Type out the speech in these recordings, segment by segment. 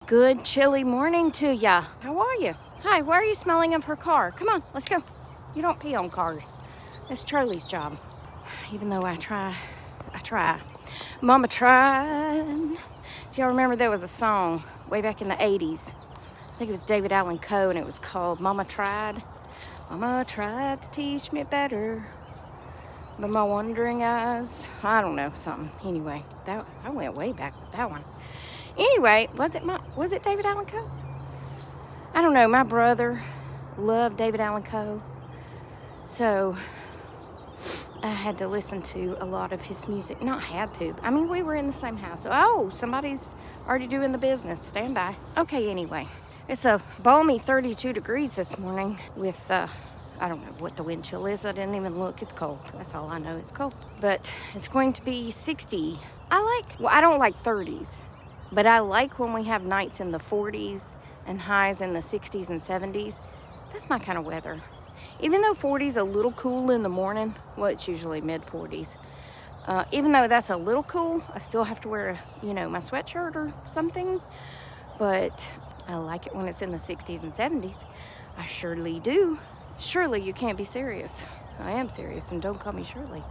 Good chilly morning to ya. How are you? Hi, why are you smelling of her car? Come on, let's go. You don't pee on cars. That's Charlie's job. Even though I try. Mama tried. Do y'all remember there was a song way back in the 80s? I think it was David Allen Coe, and it was called Mama Tried. Mama tried to teach me better, but my wandering eyes, I don't know, something. Anyway, I went way back with that one. Anyway, was it David Allen Coe? I don't know. My brother loved David Allen Coe, so I had to listen to a lot of his music. Not had to. I mean, we were in the same house. Oh, somebody's already doing the business. Stand by. Okay, anyway. It's a balmy 32 degrees this morning with, I don't know what the wind chill is. I didn't even look. It's cold. That's all I know. It's cold. But it's going to be 60. I don't like 30s. But I like when we have nights in the 40s and highs in the 60s and 70s. That's my kind of weather. Even though 40's a little cool in the morning, well, it's usually mid-40s. Even though that's a little cool, I still have to wear, my sweatshirt or something. But I like it when it's in the 60s and 70s. I surely do. Surely you can't be serious. I am serious, and don't call me Shirley.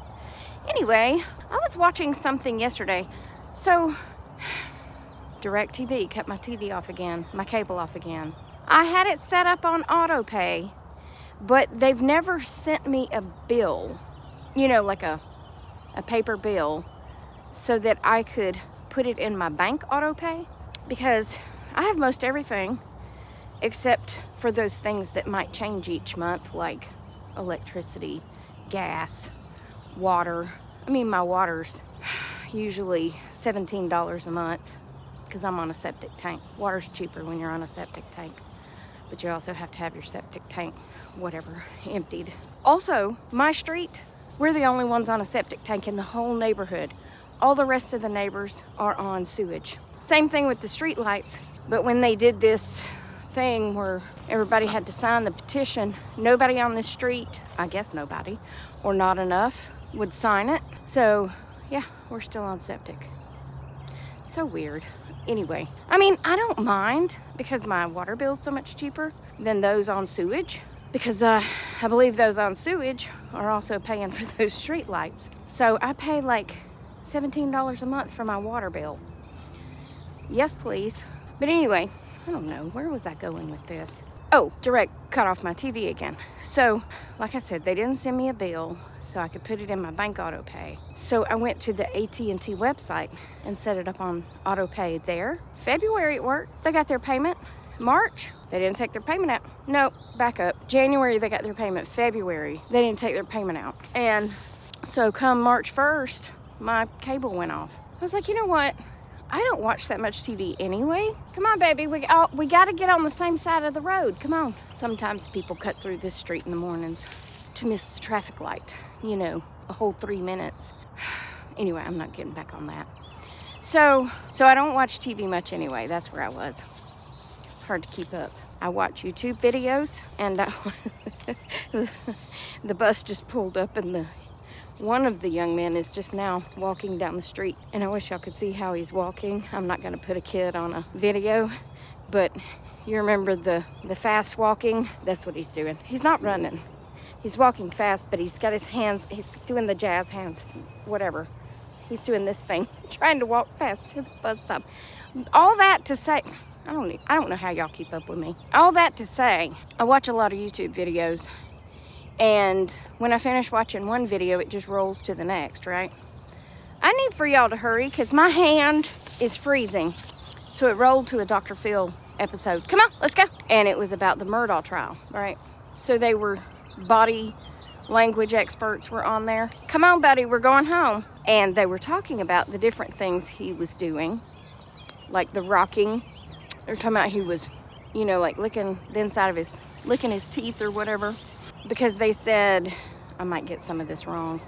Anyway, I was watching something yesterday. So DirecTV cut my TV off again, my cable off again. I had it set up on auto pay, but they've never sent me a bill, like a paper bill, so that I could put it in my bank auto pay, because I have most everything except for those things that might change each month, like electricity, gas, water. I mean, my water's usually $17 a month, because I'm on a septic tank. Water's cheaper when you're on a septic tank, but you also have to have your septic tank, emptied. Also, my street, we're the only ones on a septic tank in the whole neighborhood. All the rest of the neighbors are on sewage. Same thing with the street lights, but when they did this thing where everybody had to sign the petition, nobody on this street, I guess nobody, or not enough, would sign it. So, yeah, we're still on septic. So weird. Anyway, I mean, I don't mind because my water bill's so much cheaper than those on sewage, because I believe those on sewage are also paying for those street lights. So I pay like $17 a month for my water bill. Yes, please. But anyway, I don't know. Where was I going with this? Oh, Direct cut off my TV again. So, like I said, they didn't send me a bill so I could put it in my bank auto pay. So I went to the AT&T website and set it up on auto pay there. February it worked. They got their payment. March, they didn't take their payment out. No, back up. January, they got their payment. February, they didn't take their payment out. And so come March 1st, my cable went off. I was like, you know what? I don't watch that much TV anyway. Come on, baby. We got to get on the same side of the road. Come on. Sometimes people cut through this street in the mornings to miss the traffic light. A whole 3 minutes. Anyway, I'm not getting back on that. So I don't watch TV much anyway. That's where I was. It's hard to keep up. I watch YouTube videos, and the bus just pulled up, and one of the young men is just now walking down the street, and I wish y'all could see how he's walking. I'm not going to put a kid on a video, but you remember the fast walking? That's what he's doing. He's not running. He's walking fast, but he's got his hands, he's doing the jazz hands, whatever. He's doing this thing, trying to walk fast to the bus stop. All that to say, I don't know how y'all keep up with me. All that to say, I watch a lot of YouTube videos, and when I finish watching one video, it just rolls to the next, right? I need for y'all to hurry because my hand is freezing. So it rolled to a Dr. Phil episode. Come on, let's go. And it was about the Murdaugh trial, right? So they were body language experts were on there. Come on, buddy, we're going home. And they were talking about the different things he was doing, like the rocking. They were talking about he was, like licking the inside of licking his teeth or whatever. Because they said, I might get some of this wrong,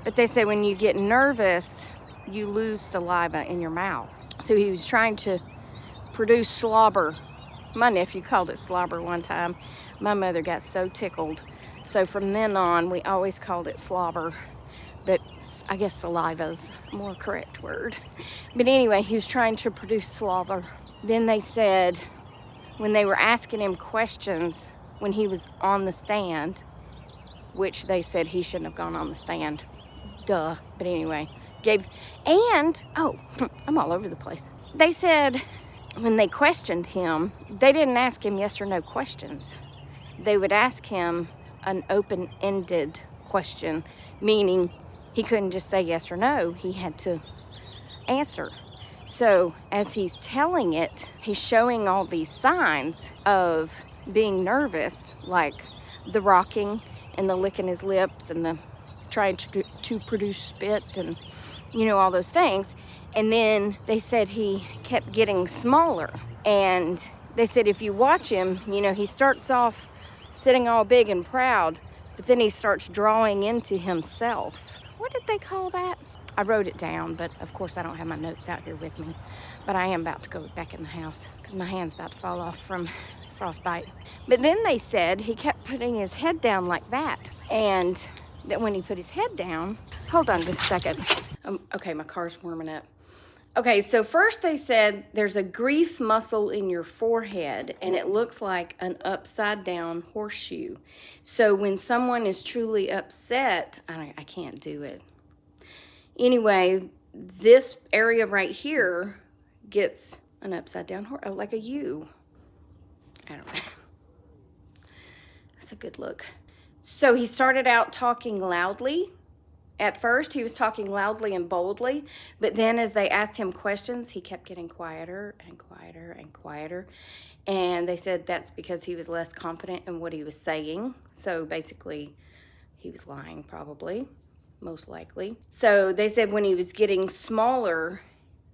but they said when you get nervous, you lose saliva in your mouth. So he was trying to produce slobber. My nephew called it slobber one time. My mother got so tickled. So from then on, we always called it slobber. But I guess saliva's a more correct word. But anyway, he was trying to produce slobber then they said when they were asking him questions when he was on the stand, which they said he shouldn't have gone on the stand. Duh. But anyway, I'm all over the place. They said when they questioned him, they didn't ask him yes or no questions. They would ask him an open-ended question, meaning he couldn't just say yes or no. He had to answer. So as he's telling it, he's showing all these signs of being nervous, like the rocking and the licking his lips and the trying to produce spit and, all those things. And then they said he kept getting smaller. And they said if you watch him, he starts off sitting all big and proud, but then he starts drawing into himself. What did they call that? I wrote it down, but of course I don't have my notes out here with me. But I am about to go back in the house because my hand's about to fall off from frostbite. But then they said he kept putting his head down like that. And that when he put his head down, hold on just a second. Okay, my car's warming up. Okay, so first they said there's a grief muscle in your forehead and it looks like an upside down horseshoe. So when someone is truly upset, I can't do it. Anyway, this area right here gets an upside down like a U. I don't know. That's a good look. So he started out talking loudly. At first, he was talking loudly and boldly, but then as they asked him questions, he kept getting quieter and quieter and quieter. And they said that's because he was less confident in what he was saying. So basically, he was lying probably, most likely. So they said when he was getting smaller,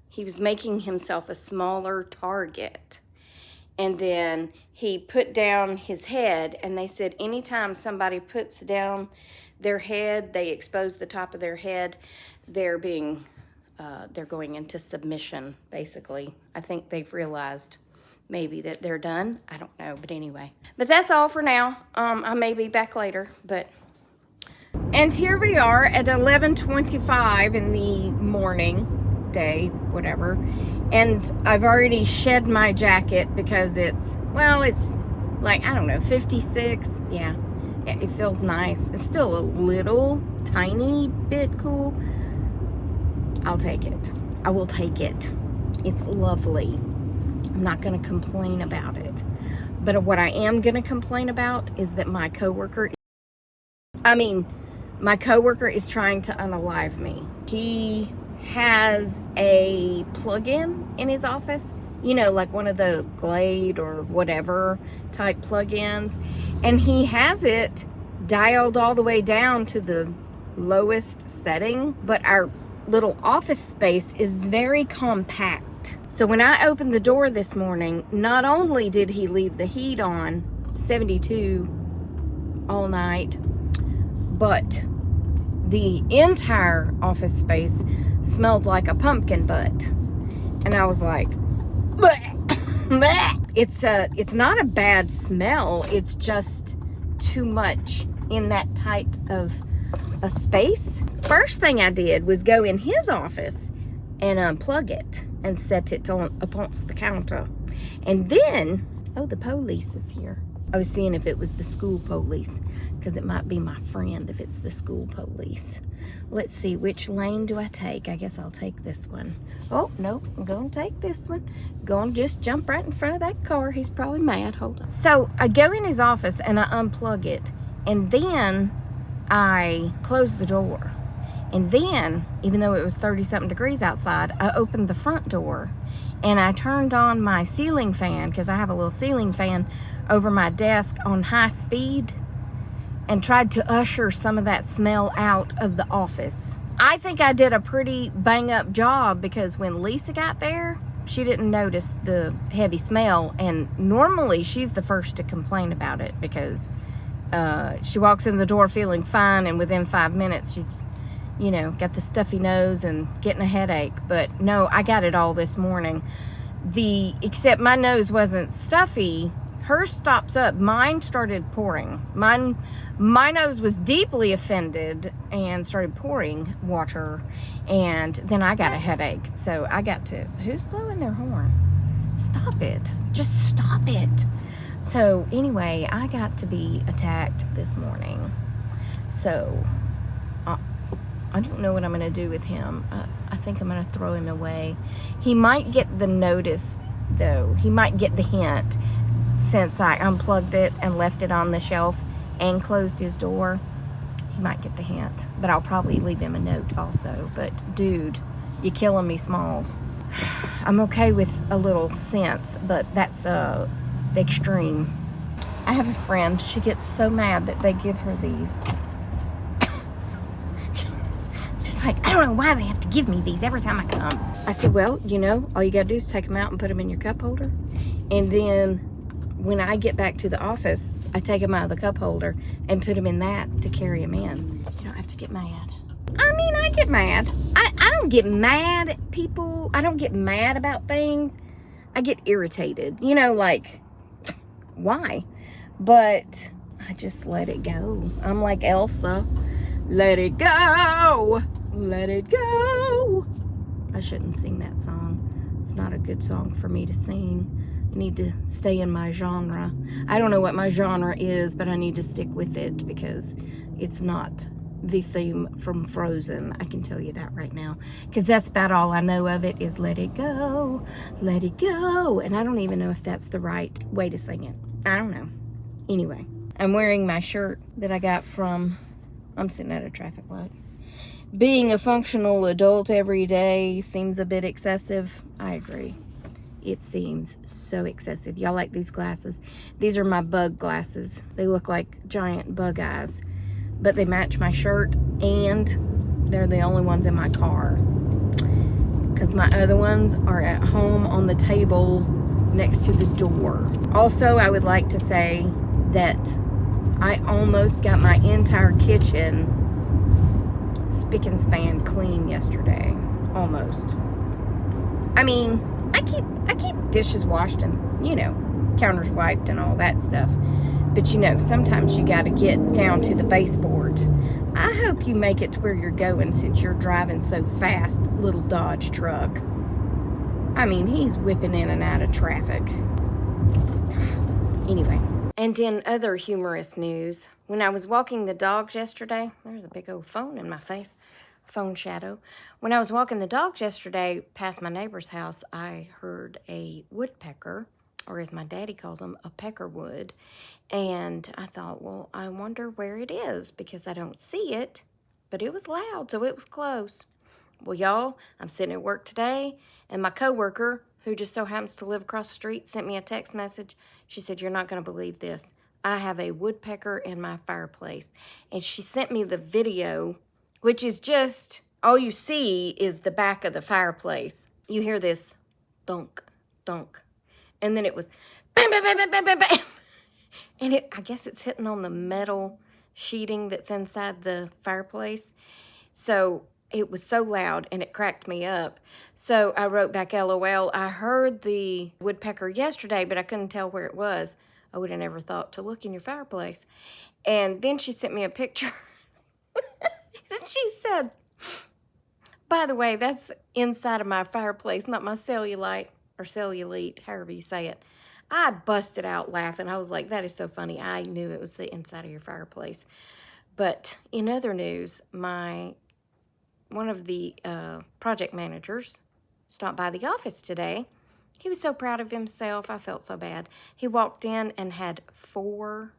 he was making himself a smaller target. And then he put down his head, and they said anytime somebody puts down their head, they expose the top of their head, they're going into submission, basically. I think they've realized maybe that they're done. I don't know, but anyway. But that's all for now. I may be back later, but... And here we are at 11:25 in the morning, day, whatever. And I've already shed my jacket because it's like, I don't know, 56. Yeah, it feels nice. It's still a little tiny bit cool. I'll take it. I will take it. It's lovely. I'm not going to complain about it. But what I am going to complain about is that my coworker is trying to unalive me. He has a plug-in in his office, like one of the Glade or whatever type plug-ins, and he has it dialed all the way down to the lowest setting, but our little office space is very compact. So when I opened the door this morning, not only did he leave the heat on 72 all night, but the entire office space smelled like a pumpkin butt. And I was like, bleh, bleh. It's not a bad smell. It's just too much in that tight of a space. First thing I did was go in his office and unplug it and set it on against the counter. And then, the police is here. I was seeing if it was the school police, because it might be my friend if it's the school police. Let's see, which lane do I take? I guess I'll take this one. Oh, no, I'm going to take this one. Going to just jump right in front of that car. He's probably mad. Hold on. So I go in his office and I unplug it. And then I close the door. And then, even though it was 30-something degrees outside, I opened the front door. And I turned on my ceiling fan, because I have a little ceiling fan over my desk on high speed, and tried to usher some of that smell out of the office. I think I did a pretty bang-up job, because when Lisa got there, she didn't notice the heavy smell, and normally she's the first to complain about it, because she walks in the door feeling fine, and within 5 minutes she's got the stuffy nose and getting a headache. But no, I got it all this morning. Except my nose wasn't stuffy. Hers stops up. Mine started pouring. My nose was deeply offended and started pouring water. And then I got a headache. So I got to... Who's blowing their horn? Stop it. Just stop it. So anyway, I got to be attacked this morning. So I don't know what I'm going to do with him. I think I'm going to throw him away. He might get the notice, though. He might get the hint since I unplugged it and left it on the shelf and closed his door. He might get the hint. But I'll probably leave him a note also. But, dude, you're killing me, Smalls. I'm okay with a little sense, but that's extreme. I have a friend. She gets so mad that they give her these. She's like, I don't know why they have to give me these every time I come. I said, well, you know, all you got to do is take them out and put them in your cup holder. And then when I get back to the office, I take them out of the cup holder and put them in that to carry them in. You don't have to get mad. I mean, I get mad. I don't get mad at people. I don't get mad about things. I get irritated. You know, like, why? But I just let it go. I'm like Elsa. Let it go. Let it go. I shouldn't sing that song. It's not a good song for me to sing. I need to stay in my genre. I don't know what my genre is, but I need to stick with it because it's not the theme from Frozen. I can tell you that right now, because that's about all I know of it is let it go, let it go. And I don't even know if that's the right way to sing it. I don't know. Anyway, I'm wearing my shirt that I got from, I'm sitting at a traffic light. Being a functional adult every day seems a bit excessive. I agree. It seems so excessive. Y'all like these glasses? These are my bug glasses. They look like giant bug eyes, but they match my shirt, and they're the only ones in my car because my other ones are at home on the table next to the door. Also, I would like to say that I almost got my entire kitchen spick and span clean yesterday. Almost. I mean, I keep dishes washed and, you know, counters wiped and all that stuff. But, you know, sometimes you got to get down to the baseboards. I hope you make it to where you're going since you're driving so fast, little Dodge truck. I mean, he's whipping in and out of traffic. Anyway. And in other humorous news, when I was walking the dogs yesterday, there's a big old phone in my face, phone shadow. When I was walking the dogs yesterday past my neighbor's house, I heard a woodpecker, or as my daddy calls them, a peckerwood. And I thought, well, I wonder where it is because I don't see it, but it was loud, so it was close. Well, y'all, I'm sitting at work today, and my coworker, who just so happens to live across the street, sent me a text message. She said, you're not going to believe this. I have a woodpecker in my fireplace. And she sent me the video, which is just, all you see is the back of the fireplace. You hear this thunk, thunk. And then it was bam, bam, bam, bam, bam, bam, bam. And I guess it's hitting on the metal sheeting that's inside the fireplace. So it was so loud and it cracked me up. So I wrote back, LOL. I heard the woodpecker yesterday, but I couldn't tell where it was. I would have never thought to look in your fireplace. And then she sent me a picture. And she said, by the way, that's inside of my fireplace, not my cellulite or cellulite, however you say it. I busted out laughing. I was like, that is so funny. I knew it was the inside of your fireplace. But in other news, one of the project managers stopped by the office today. He was so proud of himself. I felt so bad. He walked in and had 4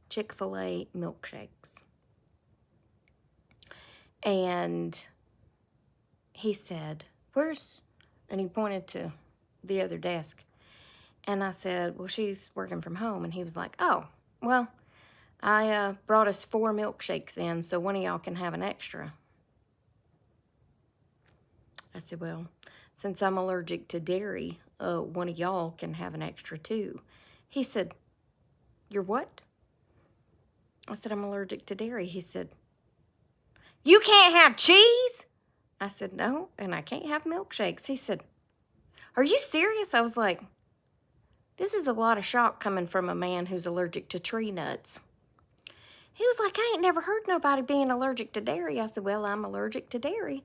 Chick-fil-A milkshakes. And he said, and he pointed to the other desk. And I said, well, she's working from home. And he was like, oh, well, I brought us 4 milkshakes in, so one of y'all can have an extra. I said, well, since I'm allergic to dairy, one of y'all can have an extra too. He said, you're what? I said, I'm allergic to dairy. He said, you can't have cheese? I said, no, and I can't have milkshakes. He said, are you serious? I was like, this is a lot of shock coming from a man who's allergic to tree nuts. He was like, I ain't never heard nobody being allergic to dairy. I said, well, I'm allergic to dairy.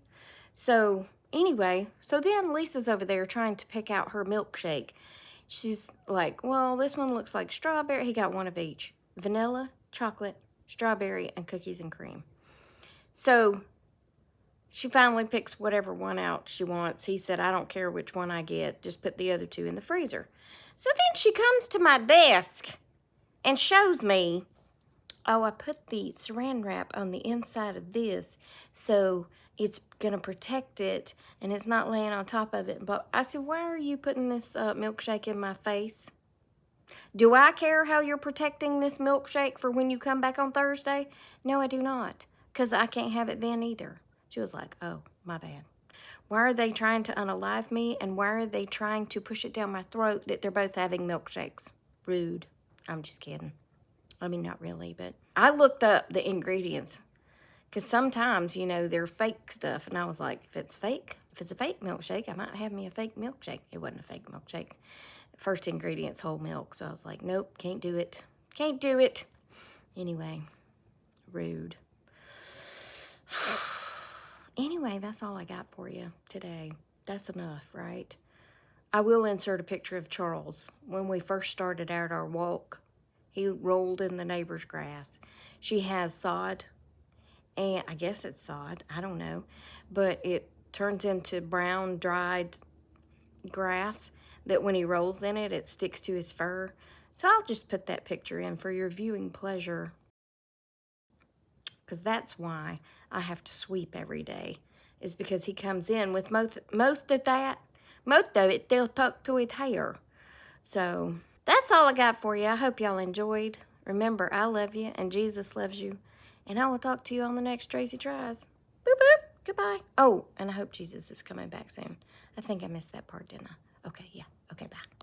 So Anyway, so then Lisa's over there trying to pick out her milkshake. She's like, well, this one looks like strawberry. He got one of each. Vanilla, chocolate, strawberry, and cookies and cream. So she finally picks whatever one out she wants. He said, I don't care which one I get. Just put the other two in the freezer. So then she comes to my desk and shows me, oh, I put the saran wrap on the inside of this, so it's going to protect it, and it's not laying on top of it. But I said, why are you putting this milkshake in my face? Do I care how you're protecting this milkshake for when you come back on Thursday? No, I do not, because I can't have it then either. She was like, oh, my bad. Why are they trying to unalive me, and why are they trying to push it down my throat that they're both having milkshakes? Rude. I'm just kidding. I mean, not really, but I looked up the ingredients because sometimes, you know, they're fake stuff. And I was like, if it's a fake milkshake, I might have me a fake milkshake. It wasn't a fake milkshake. First ingredient's whole milk. So I was like, nope, can't do it. Can't do it. Anyway, rude. Anyway, that's all I got for you today. That's enough, right? I will insert a picture of Charles. When we first started out our walk, he rolled in the neighbor's grass. She has sod, and I guess it's sod, I don't know, but it turns into brown, dried grass that when he rolls in it, it sticks to his fur. So I'll just put that picture in for your viewing pleasure, because that's why I have to sweep every day, is because he comes in with most of it still tucked to his hair. So that's all I got for you. I hope y'all enjoyed. Remember, I love you and Jesus loves you. And I will talk to you on the next Tracy Tries. Boop, boop. Goodbye. Oh, and I hope Jesus is coming back soon. I think I missed that part, didn't I? Okay, yeah. Okay, bye.